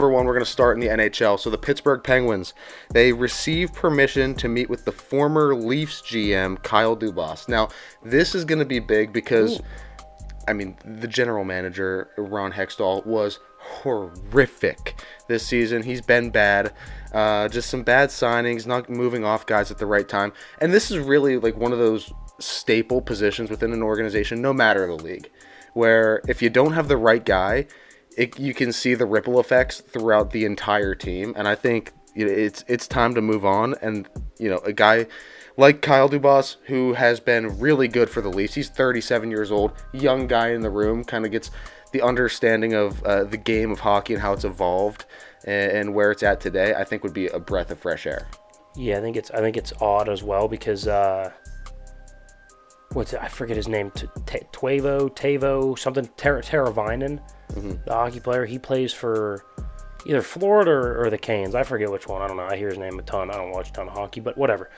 Number one, we're going to start in the NHL. So the Pittsburgh Penguins, they received permission to meet with the former Leafs GM, Kyle Dubas. Now, this is going to be big because, the general manager, Ron Hextall, was horrific this season. He's been bad. Just some bad signings, not moving off guys at the right time. And this is really like one of those staple positions within an organization, no matter the league, where if you don't have the right guy, you can see the ripple effects throughout the entire team. And I think it's time to move on. And, a guy like Kyle Dubas, who has been really good for the Leafs, he's 37 years old, young guy in the room, kind of gets the understanding of the game of hockey and how it's evolved and where it's at today. I think would be a breath of fresh air. Yeah, I think it's odd as well because I forget his name, Tavo, something, Teravainen, the hockey player. He plays for either Florida or the Canes. I forget which one. I don't know. I hear his name a ton. I don't watch a ton of hockey, but whatever.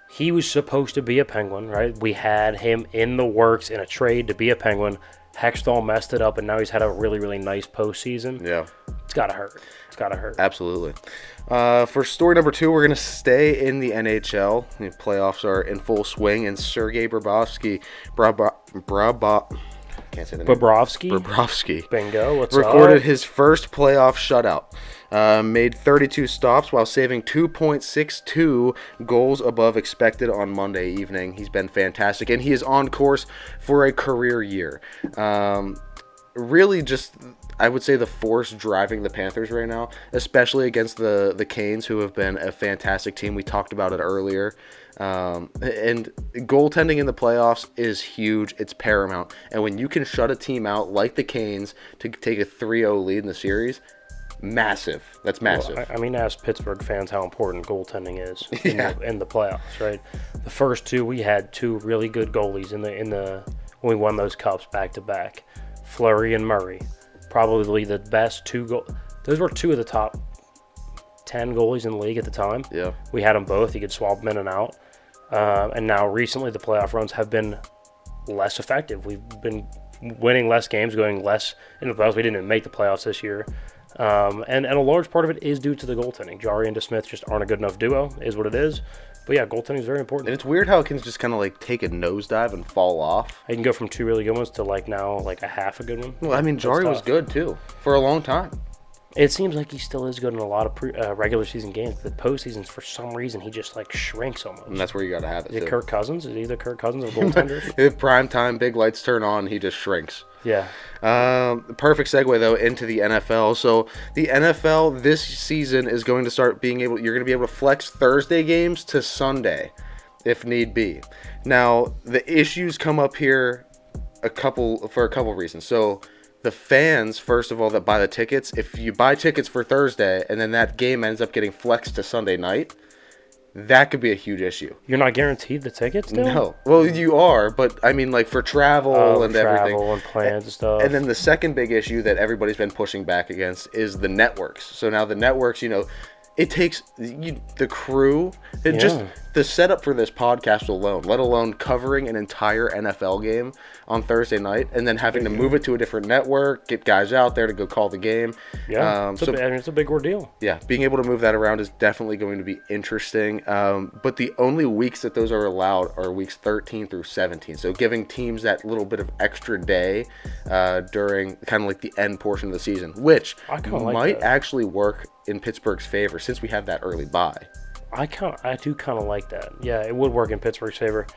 He was supposed to be a Penguin, right? We had him in the works in a trade to be a Penguin. Hextall messed it up, and now he's had a really, really nice postseason. Yeah. It's got to hurt. Absolutely. For story number 2, we're going to stay in the NHL. The playoffs are in full swing, and Sergei Bobrovsky, can't say the name. Bobrovsky. Bingo. What's recorded up? His first playoff shutout. Made 32 stops while saving 2.62 goals above expected on Monday evening. He's been fantastic, and he is on course for a career year. Really just, I would say, the force driving the Panthers right now, especially against the Canes, who have been a fantastic team. We talked about it earlier. And goaltending in the playoffs is huge. It's paramount. And when you can shut a team out like the Canes to take a 3-0 lead in the series, massive. That's massive. Well, ask Pittsburgh fans how important goaltending is in the playoffs, right? The first two, we had two really good goalies in the when we won those cups back to back. Fleury and Murray, probably the best those were two of the top 10 goalies in the league at the time. Yeah. We had them both. You could swap them in and out. And now recently the playoff runs have been less effective. We've been winning less games, going less in the playoffs. We didn't even make the playoffs this year. And a large part of it is due to the goaltending. Jarry and DeSmith just aren't a good enough duo, is what it is. But yeah, goaltending is very important. And it's weird how it can just kind of like take a nosedive and fall off. I can go from two really good ones to now a half a good one. Well, Jarry was good too for a long time. It seems like he still is good in a lot of regular season games, but postseasons, for some reason, he just shrinks almost. And that's where you got to have it. Is it Kirk Cousins? Is either Kirk Cousins or goaltenders? If prime time, big lights turn on, he just shrinks. Yeah. Perfect segue though into the NFL. So the NFL this season is going to start you're going to be able to flex Thursday games to Sunday, if need be. Now the issues come up here for a couple reasons. So the fans, first of all, that buy the tickets, if you buy tickets for Thursday and then that game ends up getting flexed to Sunday night, that could be a huge issue. You're not guaranteed the tickets still? No. Well, you are, but for travel and everything. Travel and plans and stuff. And then the second big issue that everybody's been pushing back against is the networks. So now the networks, it takes the crew, just the setup for this podcast alone, let alone covering an entire NFL game on Thursday night and then having to move it to a different network, get guys out there to go call the game. Yeah, it's a big ordeal. Yeah, being able to move that around is definitely going to be interesting. But the only weeks that those are allowed are weeks 13 through 17. So giving teams that little bit of extra day during kind of the end portion of the season, which might actually work in Pittsburgh's favor since we have that early bye. I do kind of like that. Yeah, it would work in Pittsburgh's favor.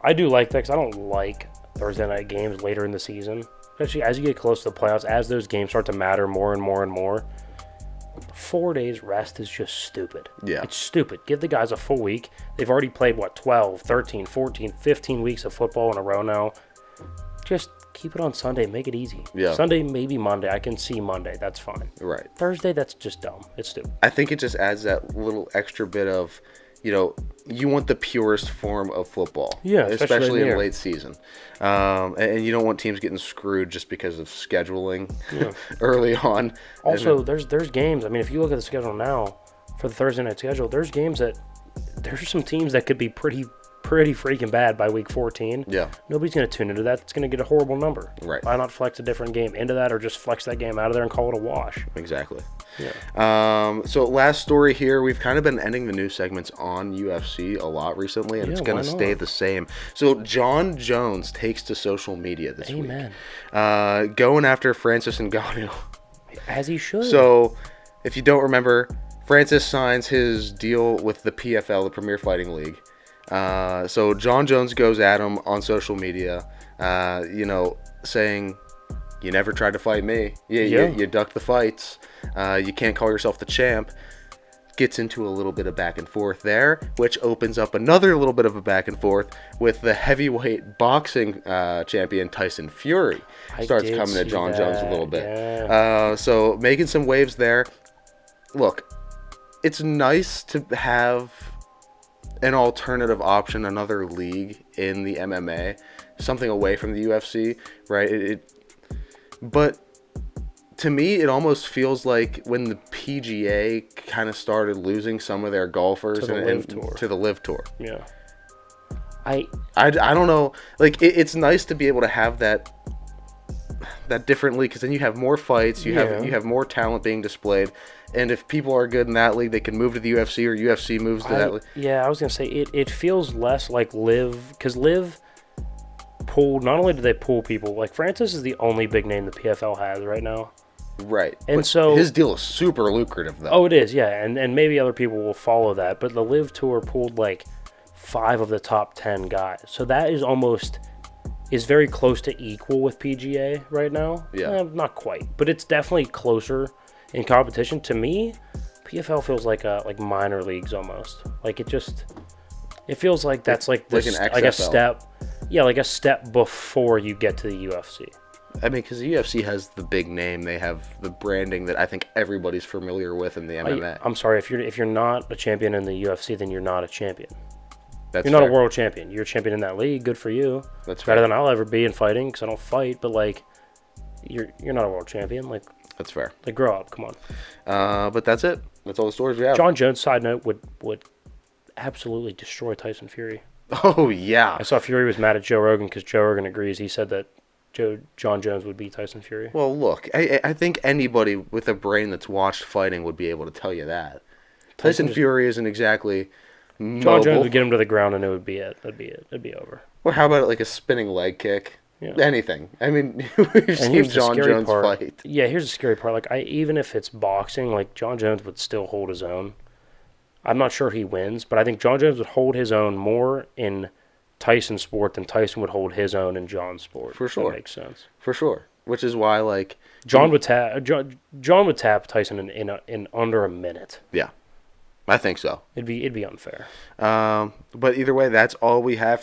I do like that because I don't like Thursday night games later in the season, especially as you get close to the playoffs, as those games start to matter more and more and more. 4 days rest is just stupid. Yeah. It's stupid. Give the guys a full week. They've already played, 12, 13, 14, 15 weeks of football in a row now. Just keep it on Sunday. Make it easy. Yeah. Sunday, maybe Monday. I can see Monday. That's fine. Right. Thursday, that's just dumb. It's stupid. I think it just adds that little extra bit of, you want the purest form of football. Yeah, especially in late season. And you don't want teams getting screwed just because of scheduling early on. Also, there's games. If you look at the schedule now for the Thursday night schedule, there's some teams that could be pretty pretty freaking bad by week 14, nobody's going to tune into that. It's going to get a horrible number. Right. Why not flex a different game into that or just flex that game out of there and call it a wash? Exactly. Yeah. So last story here, we've kind of been ending the news segments on UFC a lot recently, and it's going to stay the same. So John Jones takes to social media this week. Going after Francis Ngannou. As he should. So, if you don't remember, Francis signs his deal with the PFL, the Premier Fighting League. So John Jones goes at him on social media, saying, "You never tried to fight me. You ducked the fights. You can't call yourself the champ." Gets into a little bit of back and forth there, which opens up another little bit of a back and forth with the heavyweight boxing champion Tyson Fury. Starts coming at John Jones a little bit. Yeah. So making some waves there. Look, it's nice to have an alternative option, another league in the MMA, something away from the UFC, right? But to me, it almost feels like when the PGA kind of started losing some of their golfers to the Live Tour. Yeah. I don't know. Like, it's nice to be able to have that different league, because then you have more fights, you have more talent being displayed, and if people are good in that league, they can move to the UFC, or UFC moves to that league. Yeah, I was gonna say it feels less like Live, because Live pulled. Not only did they pull people, like Francis is the only big name the PFL has right now. Right. And but so his deal is super lucrative, though. Oh, it is, yeah, and maybe other people will follow that, but the Live Tour pulled like 5 of the top 10 guys, so that is very close to equal with PGA right now. Yeah. Not quite, but it's definitely closer in competition. To me, PFL feels like minor leagues almost. Like it feels like that's like this, like a step. Yeah, like a step before you get to the UFC. I mean, because the UFC has the big name, they have the branding that I think everybody's familiar with in the MMA. I'm sorry, if you're not a champion in the UFC, then you're not a champion. You're not a world champion. You're a champion in that league. Good for you. That's better than I'll ever be in fighting, because I don't fight. But like, you're not a world champion. Like, that's fair. Like, grow up. Come on. But that's it. That's all the stories we have. John Jones, side note, would absolutely destroy Tyson Fury. Oh yeah. I saw Fury was mad at Joe Rogan because Joe Rogan agrees. He said that John Jones would beat Tyson Fury. Well, look, I think anybody with a brain that's watched fighting would be able to tell you that. Tyson Fury isn't exactly mobile. John Jones would get him to the ground and it would be it. That'd be it. It'd be over. Well, how about like a spinning leg kick? Yeah. Anything. I mean, we've seen John Jones fight. Yeah, here's the scary part. Like, even if it's boxing, like John Jones would still hold his own. I'm not sure he wins, but I think John Jones would hold his own more in Tyson's sport than Tyson would hold his own in John's sport. For sure. That makes sense. For sure. Which is why, like, John would tap Tyson in under a minute. Yeah. I think so. It'd be unfair. But either way, that's all we have